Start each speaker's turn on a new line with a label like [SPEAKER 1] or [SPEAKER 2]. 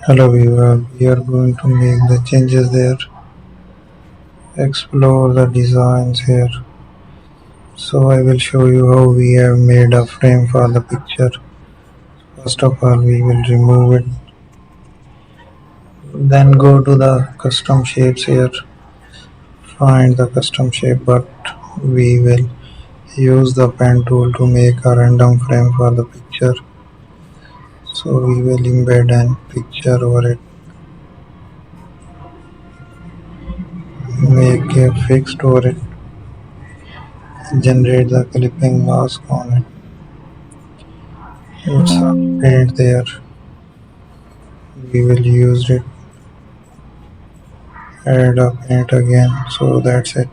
[SPEAKER 1] Hello viewer, we are going to make the changes there, explore the designs here. So I will show you how we have made a frame for the picture. First of all we will remove it, then go to the custom shapes here, find the custom shape, but we will use the pen tool to make a random frame for the picture. So we will embed an picture over it, make a fixed over it, generate the clipping mask on it. It's a paint there. We will use it, add a paint again. So that's it.